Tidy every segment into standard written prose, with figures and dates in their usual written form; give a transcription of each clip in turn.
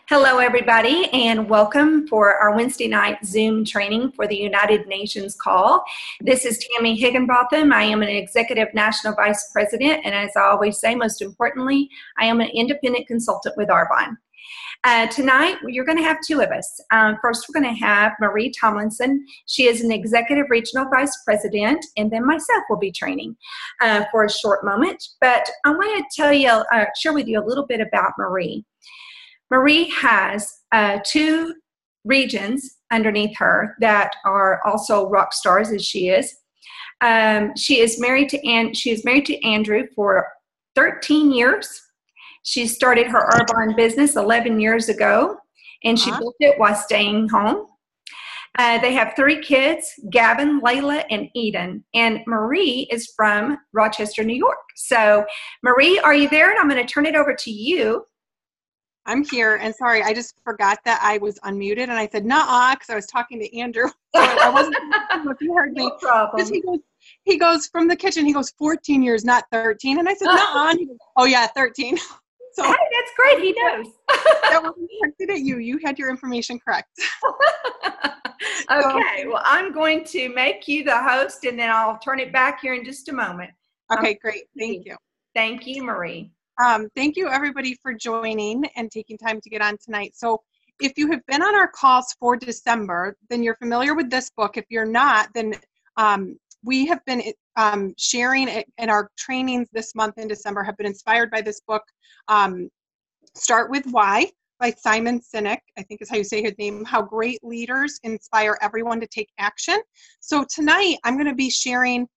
Hello, everybody, and welcome for our Wednesday night Zoom training for the United Nations call. This is Tammy Higginbotham. I am an Executive National Vice President, and as I always say, most importantly, I am an independent consultant with Arbonne. Tonight, you're going to have two of us. First, we're going to have Marie Tomlinson. She is an Executive Regional Vice President, and then myself will be training for a short moment. But I want to tell you, share with you a little bit about Marie. Marie has two regions underneath her that are also rock stars, as she is. She is married to Andrew for 13 years. She started her Arbonne business 11 years ago, and she built it while staying home. They have three kids, Gavin, Layla, and Eden. And Marie is from Rochester, New York. So, Marie, are you there? And I'm going to turn it over to you. I'm here, and sorry, I just forgot that I was unmuted, and I said, nuh-uh, because I was talking to Andrew, so I wasn't sure if you heard me. No problem. He goes from the kitchen, he goes, 14 years, not 13, and I said, nuh-uh, and he goes, oh yeah, 13. So, hey, that's great, he knows. That wasn't directed at you. You had your information correct. Okay, well, I'm going to make you the host, and then I'll turn it back here in just a moment. Okay, great, thank you. Thank you, Marie. Thank you, everybody, for joining and taking time to get on tonight. So if you have been on our calls for December, then you're familiar with this book. If you're not, then we have been sharing it, and our trainings this month in December have been inspired by this book, Start With Why, by Simon Sinek, I think is how you say his name, How Great Leaders Inspire Everyone to Take Action. So tonight, I'm going to be sharing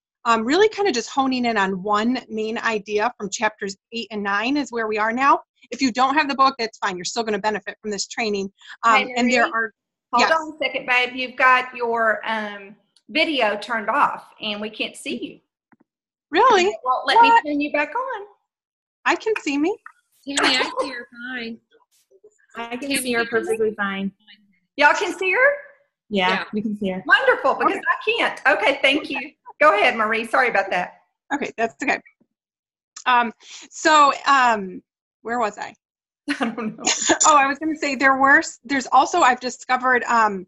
really kind of just honing in on one main idea from chapters 8 and 9 is where we are now. If you don't have the book, that's fine. You're still going to benefit from this training. Hey, and there are... Hold on a second, babe. You've got your video turned off, and we can't see you. Really? It won't let me turn you back on. I can see me. Tammy, I see her fine. I can see her perfectly fine. Y'all can see her? Yeah, we can see her. Wonderful, because I can't. Okay, thank you. Go ahead, Marie. Sorry about that. Okay, that's okay. Where was I? I don't know. Oh, I was going to say there's also, I've discovered on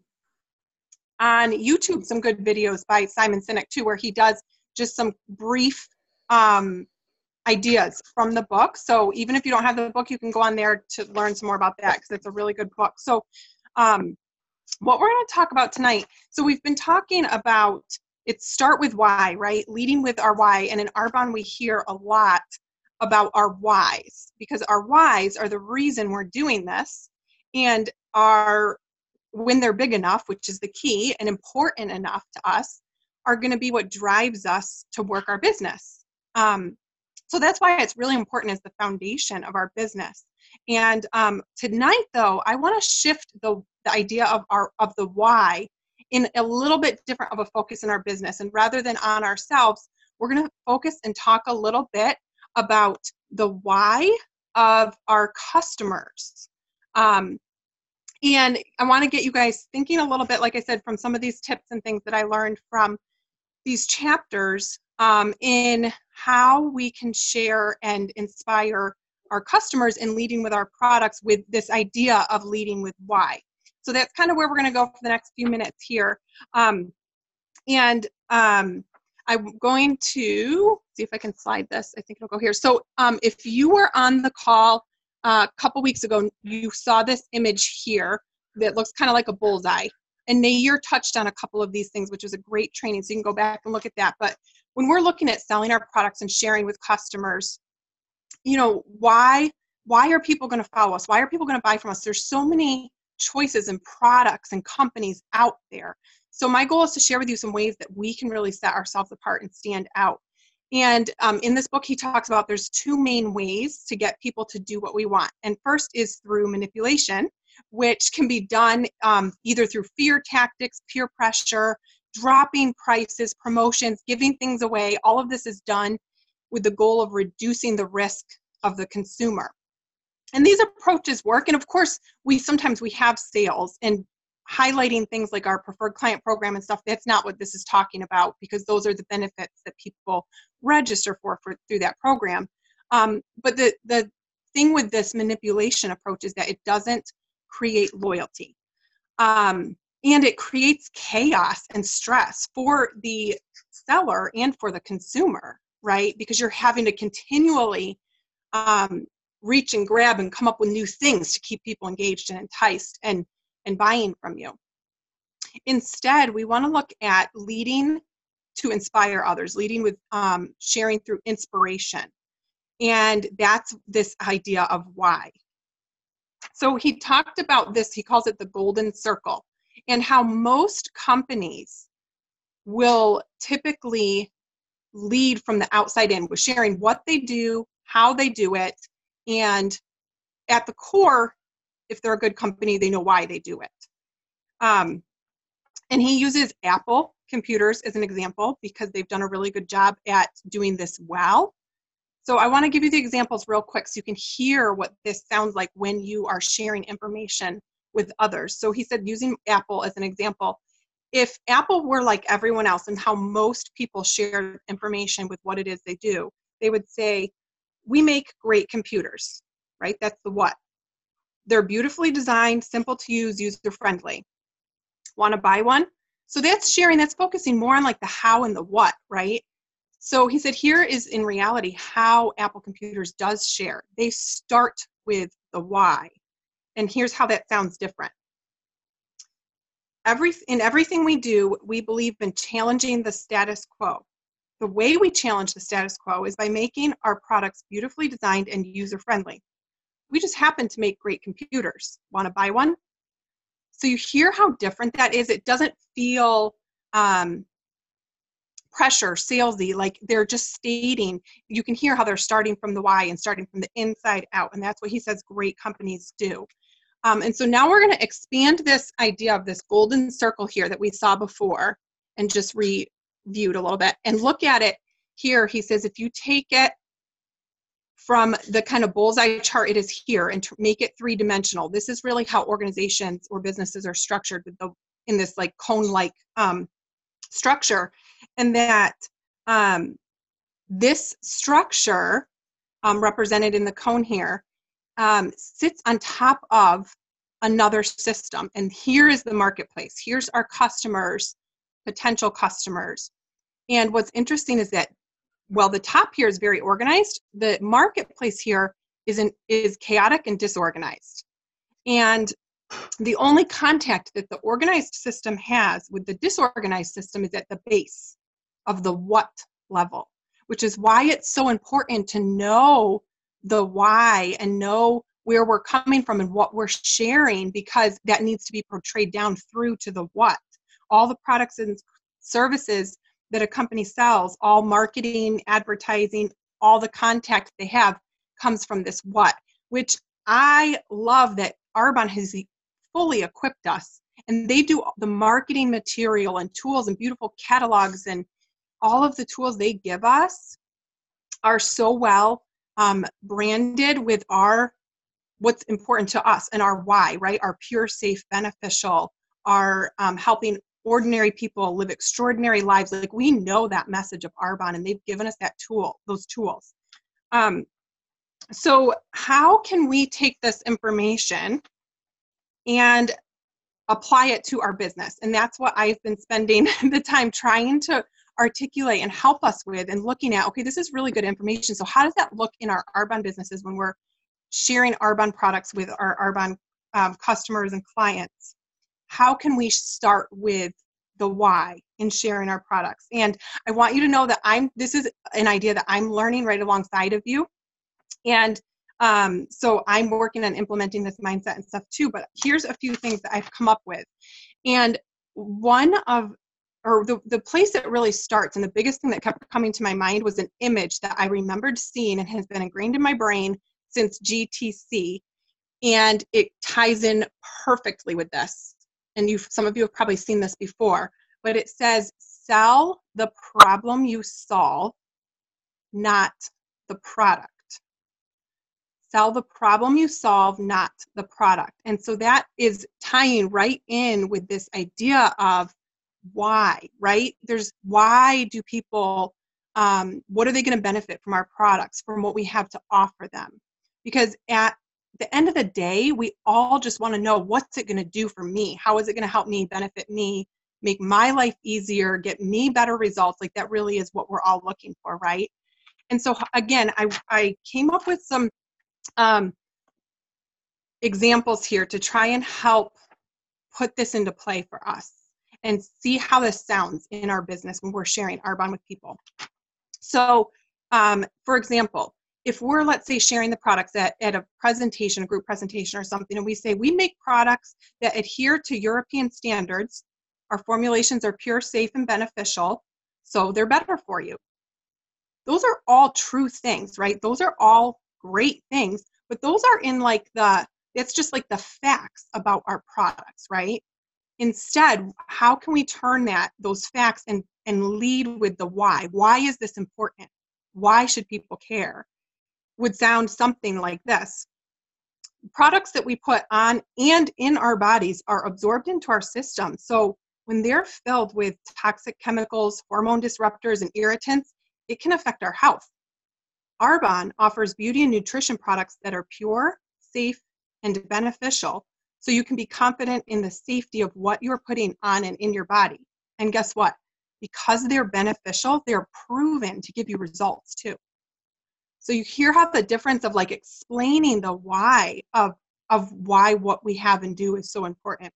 YouTube some good videos by Simon Sinek too, where he does just some brief ideas from the book. So even if you don't have the book, you can go on there to learn some more about that, because it's a really good book. So what we're going to talk about tonight, so we've been talking about it's start with why, right? Leading with our why. And in Arbonne, we hear a lot about our whys, because our whys are the reason we're doing this, and when they're big enough, which is the key, and important enough to us, are going to be what drives us to work our business. So that's why it's really important as the foundation of our business. And tonight, though, I want to shift the idea of the why in a little bit different of a focus in our business. And rather than on ourselves, we're going to focus and talk a little bit about the why of our customers. And I want to get you guys thinking a little bit, like I said, from some of these tips and things that I learned from these chapters in how we can share and inspire our customers in leading with our products with this idea of leading with why. So that's kind of where we're going to go for the next few minutes here. I'm going to see if I can slide this. I think it'll go here. So if you were on the call a couple weeks ago, you saw this image here that looks kind of like a bullseye. And Nair touched on a couple of these things, which was a great training. So you can go back and look at that. But when we're looking at selling our products and sharing with customers, you know, why are people going to follow us? Why are people going to buy from us? There's so many choices and products and companies out there. So my goal is to share with you some ways that we can really set ourselves apart and stand out. And in this book, he talks about there's two main ways to get people to do what we want. And first is through manipulation, which can be done either through fear tactics, peer pressure, dropping prices, promotions, giving things away. All of this is done with the goal of reducing the risk of the consumer. And these approaches work. And of course, sometimes we have sales, and highlighting things like our preferred client program and stuff, that's not what this is talking about, because those are the benefits that people register for through that program. But the thing with this manipulation approach is that it doesn't create loyalty. And it creates chaos and stress for the seller and for the consumer, right? Because you're having to continually reach and grab and come up with new things to keep people engaged and enticed and buying from you. Instead, we want to look at leading to inspire others, leading with sharing through inspiration. And that's this idea of why. So he talked about this, he calls it the golden circle, and how most companies will typically lead from the outside in with sharing what they do, how they do it, and at the core, if they're a good company, they know why they do it. And he uses Apple computers as an example because they've done a really good job at doing this well. So I want to give you the examples real quick so you can hear what this sounds like when you are sharing information with others. So he said, using Apple as an example, if Apple were like everyone else and how most people share information with what it is they do, they would say, we make great computers, right? That's the what. They're beautifully designed, simple to use, user-friendly. Want to buy one? So that's sharing, that's focusing more on like the how and the what, right? So he said, here is in reality how Apple Computers does share. They start with the why. And here's how that sounds different. In everything we do, we believe in challenging the status quo. The way we challenge the status quo is by making our products beautifully designed and user-friendly. We just happen to make great computers. Want to buy one? So you hear how different that is. It doesn't feel pressure, salesy, like they're just stating. You can hear how they're starting from the why and starting from the inside out. And that's what he says great companies do. And so now we're going to expand this idea of this golden circle here that we saw before and just reviewed a little bit and look at it here. He says, if you take it from the kind of bullseye chart it is here and to make it three-dimensional, this is really how organizations or businesses are structured with in this like cone-like structure. And that this structure represented in the cone here sits on top of another system. And here is the marketplace. Here's our customers, potential customers. And what's interesting is that, well, the top here is very organized. The marketplace here is chaotic and disorganized. And the only contact that the organized system has with the disorganized system is at the base of the what level, which is why it's so important to know the why and know where we're coming from and what we're sharing, because that needs to be portrayed down through to the what. All the products and services that a company sells, all marketing, advertising, all the contact they have comes from this what, which I love that Arbonne has fully equipped us. And they do the marketing material and tools and beautiful catalogs, and all of the tools they give us are so well branded with what's important to us and our why, right? Our pure, safe, beneficial, our helping ordinary people live extraordinary lives. Like, we know that message of Arbonne, and they've given us those tools. So how can we take this information and apply it to our business? And that's what I've been spending the time trying to articulate and help us with, and looking at, okay, this is really good information. So how does that look in our Arbonne businesses when we're sharing Arbonne products with our Arbonne customers and clients? How can we start with the why in sharing our products? And I want you to know that this is an idea that I'm learning right alongside of you. And so I'm working on implementing this mindset and stuff too, but here's a few things that I've come up with. And the place that really starts, and the biggest thing that kept coming to my mind, was an image that I remembered seeing and has been ingrained in my brain since GTC. And it ties in perfectly with this. And some of you have probably seen this before, but it says, sell the problem you solve, not the product. Sell the problem you solve, not the product. And so that is tying right in with this idea of why, right? Why do people, what are they going to benefit from our products, from what we have to offer them? because at the end of the day, we all just want to know, what's it going to do for me? How is it going to help me, benefit me, make my life easier, get me better results? Like, that really is what we're all looking for, right? And so again, I came up with some examples here to try and help put this into play for us and see how this sounds in our business when we're sharing Arbonne with people. So for example, if we're, let's say, sharing the products at a presentation, a group presentation or something, and we say, we make products that adhere to European standards, our formulations are pure, safe, and beneficial, so they're better for you. Those are all true things, right? Those are all great things, but those are in like it's just like the facts about our products, right? Instead, how can we turn those facts and lead with the why? Why is this important? Why should people care? Would sound something like this. Products that we put on and in our bodies are absorbed into our system. So when they're filled with toxic chemicals, hormone disruptors, and irritants, it can affect our health. Arbonne offers beauty and nutrition products that are pure, safe, and beneficial, so you can be confident in the safety of what you're putting on and in your body. And guess what? Because they're beneficial, they're proven to give you results too. So you hear how the difference of like explaining the why of why what we have and do is so important.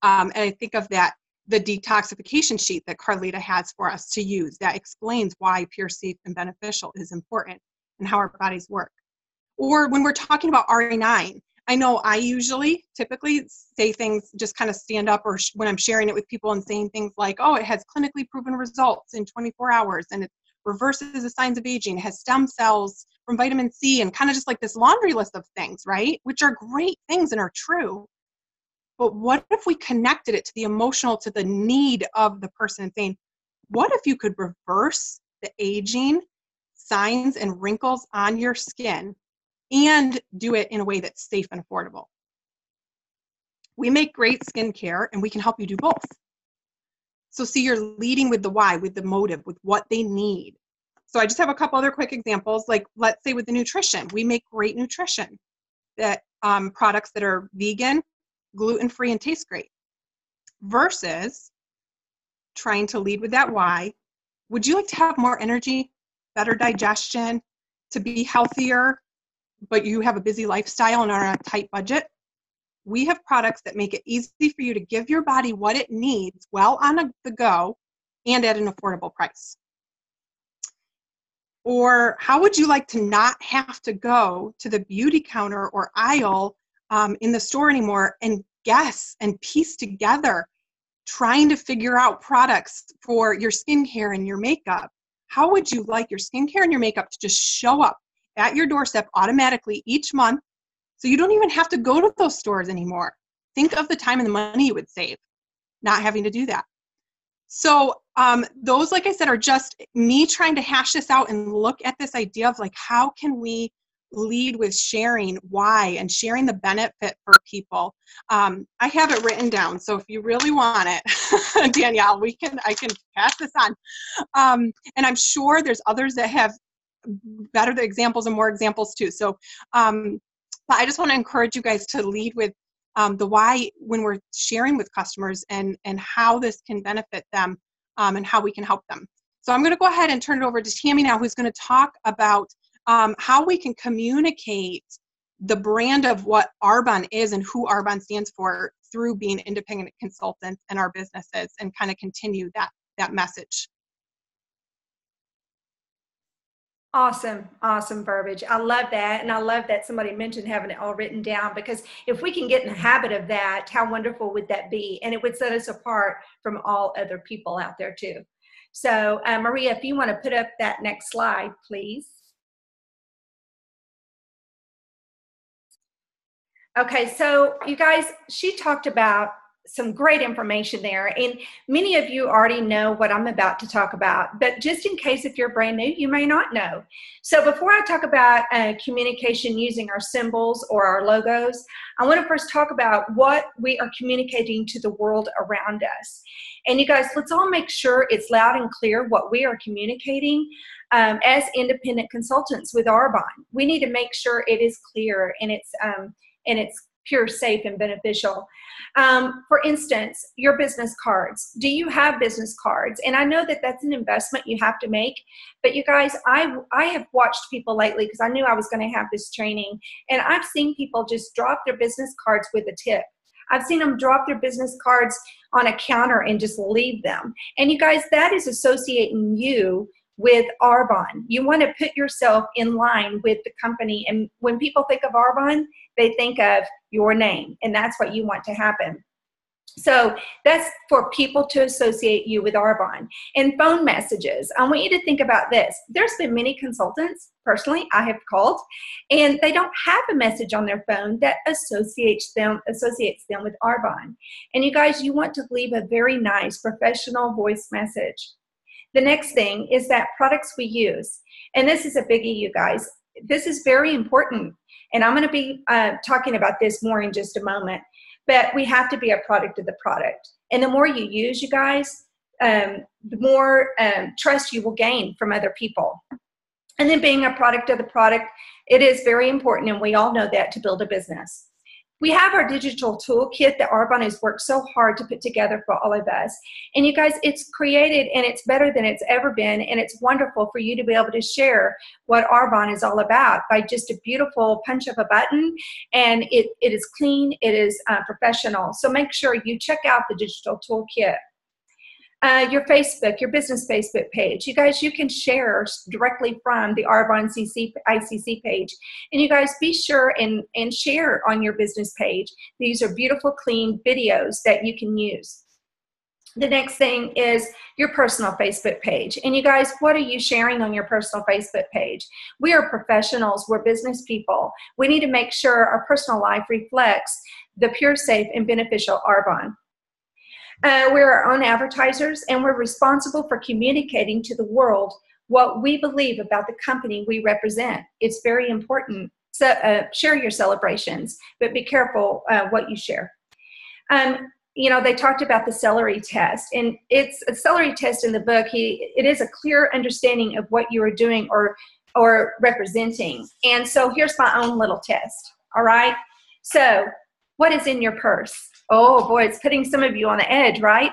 And I think of that, the detoxification sheet that Carlita has for us to use that explains why pure, safe, and beneficial is important and how our bodies work. Or when we're talking about RA9, I know I typically say things, just kind of stand up, or when I'm sharing it with people and saying things like, oh, it has clinically proven results in 24 hours and it reverses the signs of aging, it has stem cells from vitamin C, and kind of just like this laundry list of things, right? Which are great things and are true. But what if we connected it to the emotional, to the need of the person, and saying, what if you could reverse the aging signs and wrinkles on your skin and do it in a way that's safe and affordable? We make great skincare and we can help you do both. So see, you're leading with the why, with the motive, with what they need. So I just have a couple other quick examples. Like, let's say with the nutrition, we make great nutrition, that products that are vegan, gluten-free, and taste great, versus trying to lead with that why. Would you like to have more energy, better digestion, to be healthier, but you have a busy lifestyle and are on a tight budget? We have products that make it easy for you to give your body what it needs while on the go and at an affordable price. Or how would you like to not have to go to the beauty counter or aisle in the store anymore and guess and piece together, trying to figure out products for your skincare and your makeup? How would you like your skincare and your makeup to just show up at your doorstep automatically each month, so you don't even have to go to those stores anymore? Think of the time and the money you would save not having to do that. So those, like I said, are just me trying to hash this out and look at this idea of like, how can we lead with sharing why and sharing the benefit for people. I have it written down, so if you really want it, Danielle, I can pass this on. And I'm sure there's others that have better examples and more examples too. So, but I just want to encourage you guys to lead with the why when we're sharing with customers, and how this can benefit them, and how we can help them. So I'm going to go ahead and turn it over to Tammy now, who's going to talk about how we can communicate the brand of what Arbonne is and who Arbonne stands for through being independent consultants in our businesses, and kind of continue that message. Awesome verbiage. I love that. And I love that somebody mentioned having it all written down, because if we can get in the habit of that, how wonderful would that be? And it would set us apart from all other people out there too. So Maria, if you want to put up that next slide, please. Okay, so you guys, she talked about some great information there, and many of you already know what I'm about to talk about, but just in case if you're brand new, you may not know. So before I talk about communication using our symbols or our logos, I want to first talk about what we are communicating to the world around us. And you guys, let's all make sure it's loud and clear what we are communicating. as independent consultants with Arbonne. We need to make sure it is clear and it's pure, safe, and beneficial. For instance, your business cards. Do you have business cards? And I know that that's an investment you have to make, but you guys, I have watched people lately because I knew I was going to have this training, and I've seen people just drop their business cards with a tip. I've seen them drop their business cards on a counter and just leave them. And you guys, that is associating you with Arbonne. You want to put yourself in line with the company. And when people think of Arbonne, they think of your name, and that's what you want to happen. So that's for people to associate you with Arbonne. And phone messages, I want you to think about this. There's been many consultants, personally, I have called, and they don't have a message on their phone that associates them with Arbonne. And you guys, you want to leave a very nice professional voice message. The next thing is that products we use. And this is a biggie, you guys. This is very important. And I'm going to be talking about this more in just a moment. But we have to be a product of the product. And the more you use, you guys, the more trust you will gain from other people. And then being a product of the product, it is very important, and we all know that, to build a business. We have our digital toolkit that Arbonne has worked so hard to put together for all of us. And you guys, it's created and it's better than it's ever been. And it's wonderful for you to be able to share what Arbonne is all about by just a beautiful punch of a button. And it is clean, it is professional. So make sure you check out the digital toolkit. Your Facebook, your business Facebook page. You guys, you can share directly from the Arbonne ICC page. And you guys, be sure and share on your business page. These are beautiful, clean videos that you can use. The next thing is your personal Facebook page. And you guys, what are you sharing on your personal Facebook page? We are professionals. We're business people. We need to make sure our personal life reflects the pure, safe, and beneficial Arbonne. We're our own advertisers, and we're responsible for communicating to the world what we believe about the company we represent. It's very important. So share your celebrations, but be careful what you share. You know, they talked about the celery test, and it's a celery test in the book. It is a clear understanding of what you are doing or representing. And so here's my own little test. All right. So what is in your purse? Oh boy, it's putting some of you on the edge, right?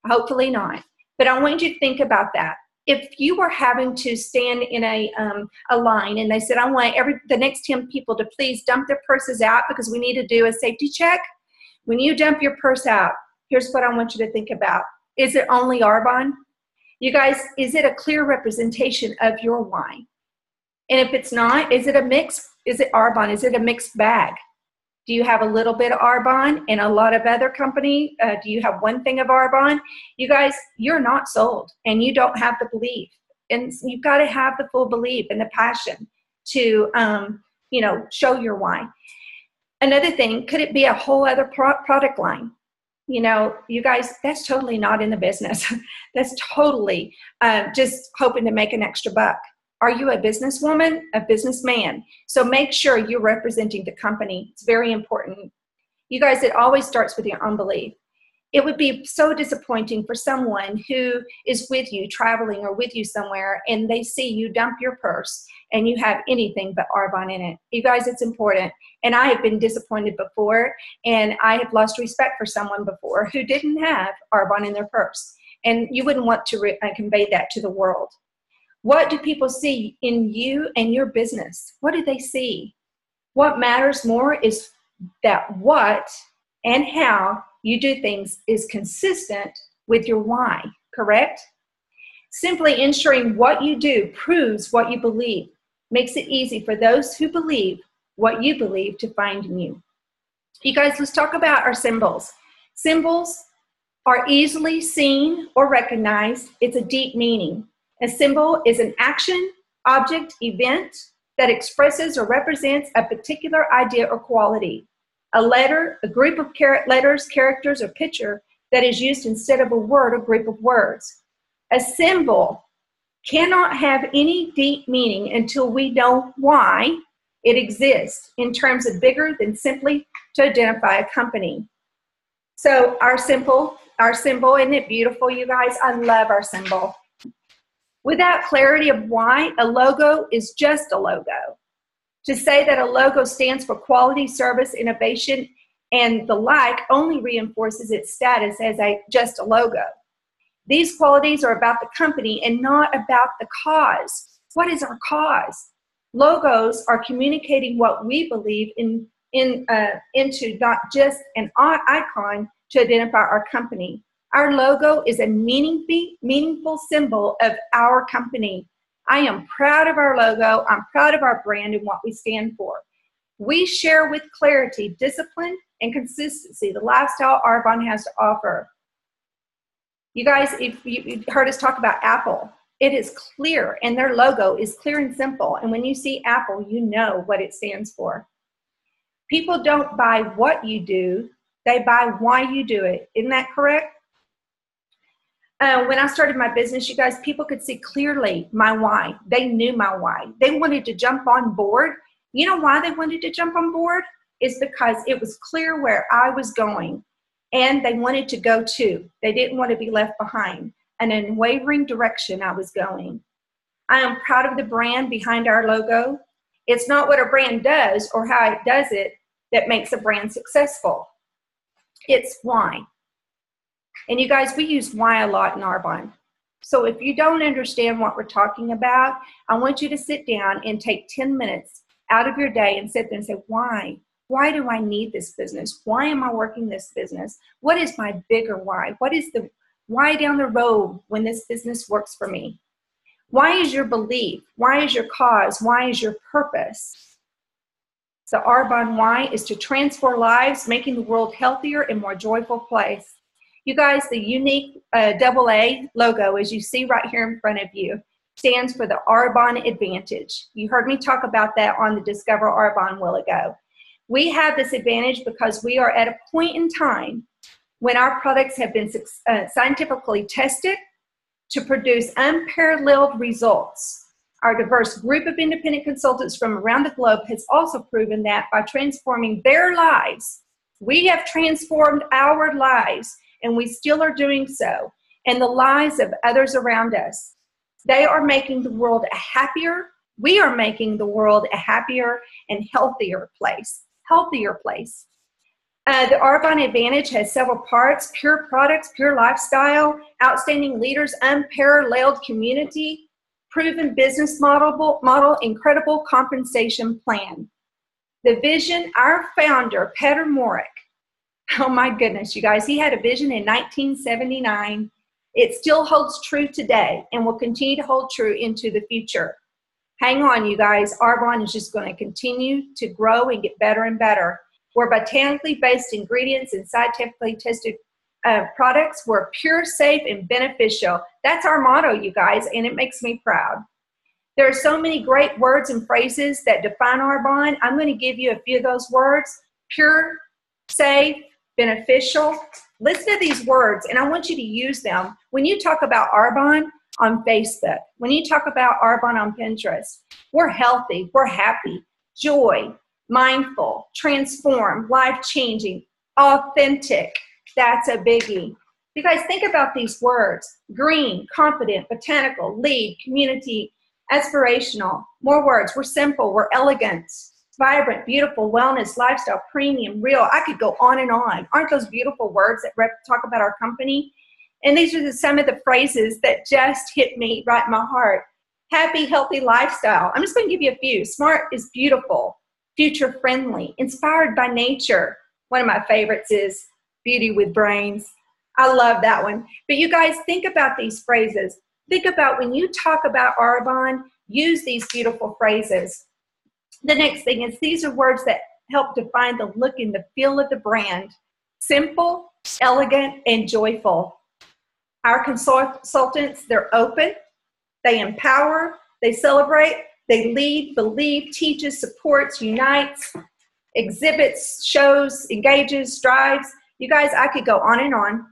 Hopefully not. But I want you to think about that. If you were having to stand in a line and they said, I want the next 10 people to please dump their purses out because we need to do a safety check. When you dump your purse out, here's what I want you to think about. Is it only Arbonne? You guys, is it a clear representation of your wine? And if it's not, is it a mix? Is it Arbonne? Is it a mixed bag? Do you have a little bit of Arbonne and a lot of other company? Do you have one thing of Arbonne? You guys, you're not sold, and you don't have the belief. And you've got to have the full belief and the passion to, you know, show your wine. Another thing, could it be a whole other product line? You know, you guys, that's totally not in the business. That's totally just hoping to make an extra buck. Are you a businesswoman, a businessman? So make sure you're representing the company. It's very important. You guys, it always starts with your own belief. It would be so disappointing for someone who is with you, traveling or with you somewhere, and they see you dump your purse and you have anything but Arbonne in it. You guys, it's important. And I have been disappointed before, and I have lost respect for someone before who didn't have Arbonne in their purse. And you wouldn't want to convey that to the world. What do people see in you and your business? What do they see? What matters more is that what and how you do things is consistent with your why, correct? Simply ensuring what you do proves what you believe, makes it easy for those who believe what you believe to find in you. You guys, let's talk about our symbols. Symbols are easily seen or recognized. It's a deep meaning. A symbol is an action, object, event that expresses or represents a particular idea or quality. A letter, a group of letters, characters, or picture that is used instead of a word or group of words. A symbol cannot have any deep meaning until we know why it exists in terms of bigger than simply to identify a company. So our symbol, isn't it beautiful, you guys? I love our symbol. Without clarity of why, a logo is just a logo. To say that a logo stands for quality, service, innovation, and the like only reinforces its status as just a logo. These qualities are about the company and not about the cause. What is our cause? Logos are communicating what we believe into not just an icon to identify our company. Our logo is a meaningful symbol of our company. I am proud of our logo. I'm proud of our brand and what we stand for. We share with clarity, discipline, and consistency the lifestyle Arbonne has to offer. You guys, if you heard us talk about Apple, it is clear, and their logo is clear and simple. And when you see Apple, you know what it stands for. People don't buy what you do, they buy why you do it. Isn't that correct? When I started my business, you guys, people could see clearly my why. They knew my why. They wanted to jump on board. You know why they wanted to jump on board? It's because it was clear where I was going, and they wanted to go too. They didn't want to be left behind. An unwavering direction I was going. I am proud of the brand behind our logo. It's not what a brand does or how it does it that makes a brand successful. It's why. And you guys, we use why a lot in Arbonne. So if you don't understand what we're talking about, I want you to sit down and take 10 minutes out of your day and sit there and say, why? Why do I need this business? Why am I working this business? What is my bigger why? What is the why down the road when this business works for me? Why is your belief? Why is your cause? Why is your purpose? The Arbonne why is to transform lives, making the world healthier and more joyful place. You guys, the unique AA logo, as you see right here in front of you, stands for the Arbonne Advantage. You heard me talk about that on the Discover Arbonne a while ago. We have this advantage because we are at a point in time when our products have been scientifically tested to produce unparalleled results. Our diverse group of independent consultants from around the globe has also proven that by transforming their lives, we have transformed our lives, and we still are doing so, and the lives of others around us. They are making the world a happier, we are making the world a happier and healthier place. The Arbonne Advantage has several parts: pure products, pure lifestyle, outstanding leaders, unparalleled community, proven business model, incredible compensation plan. The vision, our founder, Peter Morick, oh my goodness, you guys, he had a vision in 1979. It still holds true today and will continue to hold true into the future. Hang on, you guys. Arbonne is just going to continue to grow and get better and better. We're botanically based ingredients and scientifically tested products. We're pure, safe, and beneficial. That's our motto, you guys, and it makes me proud. There are so many great words and phrases that define Arbonne. I'm going to give you a few of those words: pure, safe, beneficial. Listen to these words, and I want you to use them when you talk about Arbonne on Facebook, when you talk about Arbonne on Pinterest. We're healthy, we're happy, joy, mindful, transform, life-changing, authentic. That's a biggie. You guys, think about these words: green, confident, botanical, lead, community, aspirational. More words: we're simple, we're elegant, vibrant, beautiful, wellness, lifestyle, premium, real. I could go on and on. Aren't those beautiful words that talk about our company? And these are just some of the phrases that just hit me right in my heart. Happy, healthy lifestyle. I'm just going to give you a few. Smart is beautiful, future friendly, inspired by nature. One of my favorites is beauty with brains. I love that one. But you guys, think about these phrases. Think about when you talk about Arbonne, use these beautiful phrases. The next thing is, these are words that help define the look and the feel of the brand: simple, elegant, and joyful. Our consultants, they're open, they empower, they celebrate, they lead, believe, teaches, supports, unites, exhibits, shows, engages, strives. You guys, I could go on and on.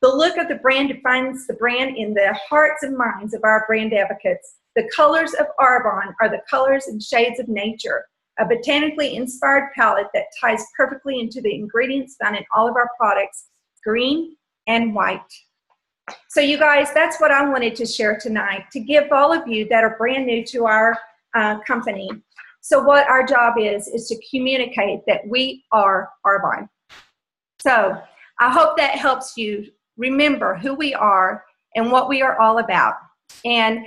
The look of the brand defines the brand in the hearts and minds of our brand advocates. The colors of Arbonne are the colors and shades of nature, a botanically inspired palette that ties perfectly into the ingredients found in all of our products: green and white. So you guys, that's what I wanted to share tonight, to give all of you that are brand new to our company. So what our job is to communicate that we are Arbonne. So I hope that helps you remember who we are and what we are all about. And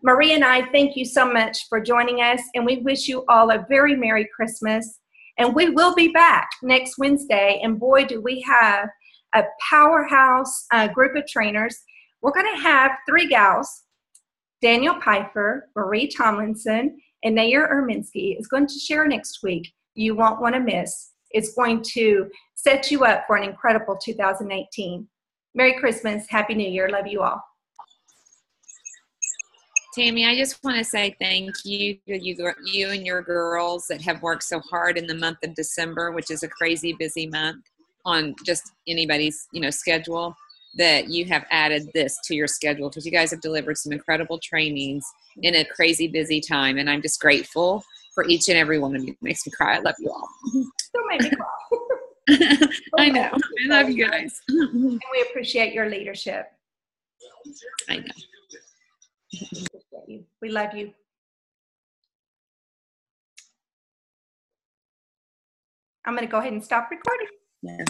Marie and I thank you so much for joining us, and we wish you all a very Merry Christmas. And we will be back next Wednesday, and boy, do we have a powerhouse group of trainers. We're going to have 3 gals. Daniel Pfeiffer, Marie Tomlinson, and Nair Erminsky is going to share next week. You won't want to miss. It's going to set you up for an incredible 2018. Merry Christmas. Happy New Year. Love you all. Tammy, I just want to say thank you to you and your girls that have worked so hard in the month of December, which is a crazy busy month on just anybody's, schedule, that you have added this to your schedule, because you guys have delivered some incredible trainings in a crazy busy time. And I'm just grateful for each and every one of you. It makes me cry. I love you all. Don't make me cry. I know. I love you guys. And we appreciate your leadership. I know. We love you. I'm going to go ahead and stop recording. Yeah.